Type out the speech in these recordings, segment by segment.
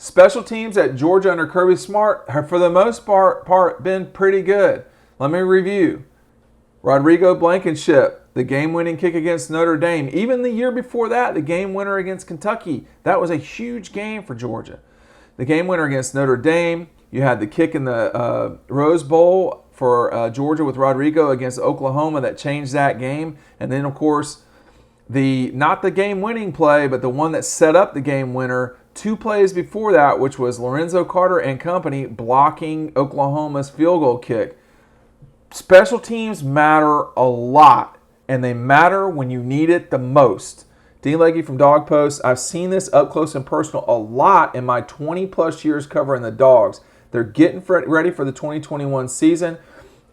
Special teams at Georgia under Kirby Smart have, for the most part, been pretty good. Let me review. Rodrigo Blankenship, the game-winning kick against Notre Dame. Even the year before that, the game winner against Kentucky. That was a huge game for Georgia. The game winner against Notre Dame. You had the kick in the Rose Bowl for Georgia with Rodrigo against Oklahoma that changed that game. And then, of course, not the game-winning play, but the one that set up the game winner 2 plays before that, which was Lorenzo Carter and company blocking Oklahoma's field goal kick. Special teams matter a lot, and they matter when you need it the most. Dean Legge from Dog Post. I've seen this up close and personal a lot in my 20-plus years covering the Dogs. They're getting ready for the 2021 season,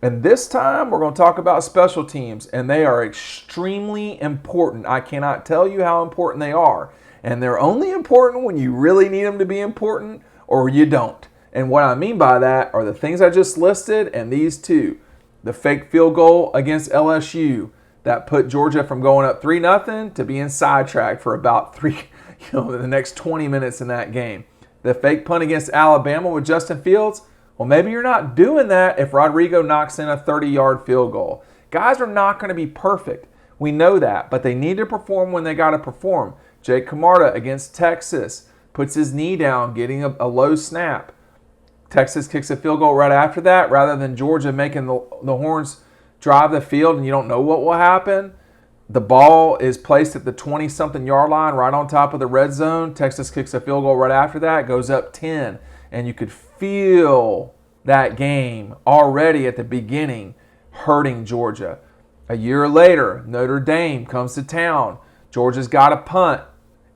and this time we're going to talk about special teams, and they are extremely important. I cannot tell you how important they are, and they're only important when you really need them to be important or you don't. And what I mean by that are the things I just listed and these two. The fake field goal against LSU that put Georgia from going up 3-0 to being sidetracked for about the next 20 minutes in that game. The fake punt against Alabama with Justin Fields. Well, maybe you're not doing that if Rodrigo knocks in a 30-yard field goal. Guys are not going to be perfect. We know that, but they need to perform when they got to perform. Jake Camarda against Texas puts his knee down, getting a low snap. Texas kicks a field goal right after that, rather than Georgia making the Horns drive the field and you don't know what will happen. The ball is placed at the 20-something yard line right on top of the red zone. Texas kicks a field goal right after that, goes up 10. And you could feel that game already at the beginning hurting Georgia. A year later, Notre Dame comes to town. Georgia's got a punt,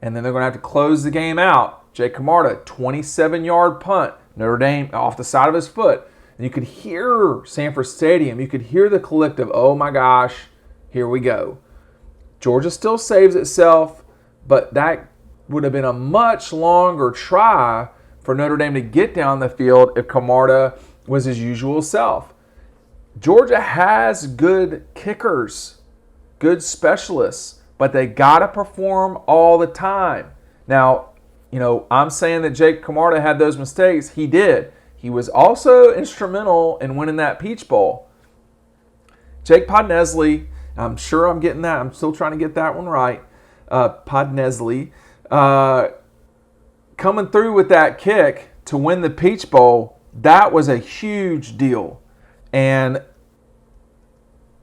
and then they're going to have to close the game out. Jake Camarda, 27-yard punt. Notre Dame off the side of his foot. And you could hear Sanford Stadium. You could hear the collective, oh my gosh, here we go. Georgia still saves itself, but that would have been a much longer try for Notre Dame to get down the field if Camarda was his usual self. Georgia has good kickers, good specialists, but they got to perform all the time. Now, I'm saying that Jake Camarda had those mistakes. He did. He was also instrumental in winning that Peach Bowl. Jake Podnesley, I'm sure I'm getting that. I'm still trying to get that one right. Podnesley, coming through with that kick to win the Peach Bowl, that was a huge deal. And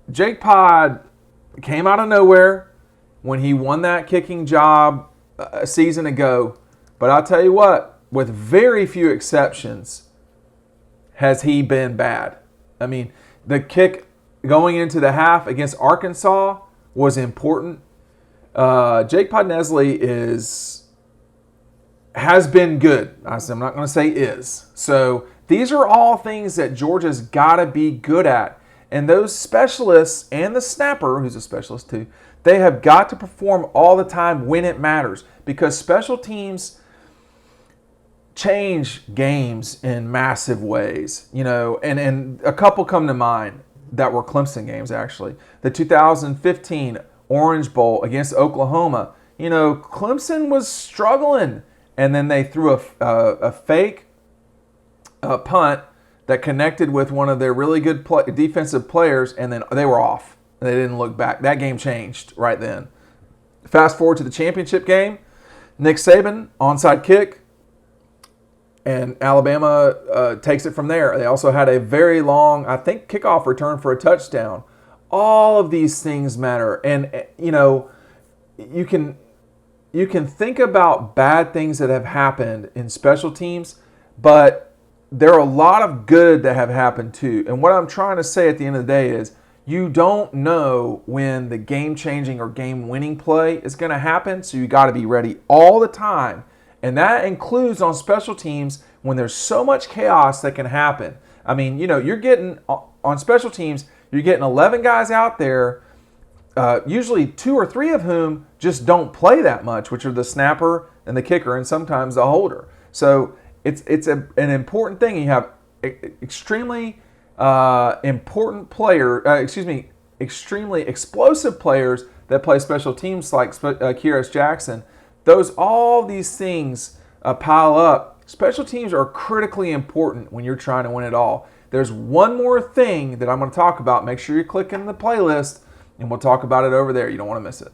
Jake Pod came out of nowhere when he won that kicking job a season ago. But I'll tell you what, with very few exceptions, has he been bad. I mean, the kick going into the half against Arkansas was important. Jake Podnesley has been good. I'm not going to say is. So these are all things that Georgia's got to be good at. And those specialists and the snapper, who's a specialist too, they have got to perform all the time when it matters. Because special teams change games in massive ways, and a couple come to mind that were Clemson games, actually. The 2015 Orange Bowl against Oklahoma, Clemson was struggling, and then they threw a fake punt that connected with one of their really good defensive players, and then they were off. They didn't look back. That game changed right then. Fast forward to the championship game, Nick Saban, onside kick, and Alabama takes it from there. They also had a very long, I think, kickoff return for a touchdown. All of these things matter. And, you can think about bad things that have happened in special teams, but there are a lot of good that have happened too. And what I'm trying to say at the end of the day is you don't know when the game-changing or game-winning play is going to happen, so you got to be ready all the time. And that includes on special teams when there's so much chaos that can happen. I mean, you're getting, on special teams, you're getting 11 guys out there, usually 2 or 3 of whom just don't play that much, which are the snapper and the kicker and sometimes the holder. So it's an important thing. You have extremely extremely explosive players that play special teams like Kearis Jackson. All these things pile up Special teams are critically important when you're trying to win it all. There's one more thing that I'm going to talk about. Make sure you're clicking the playlist, and we'll talk about it over there. You don't want to miss it.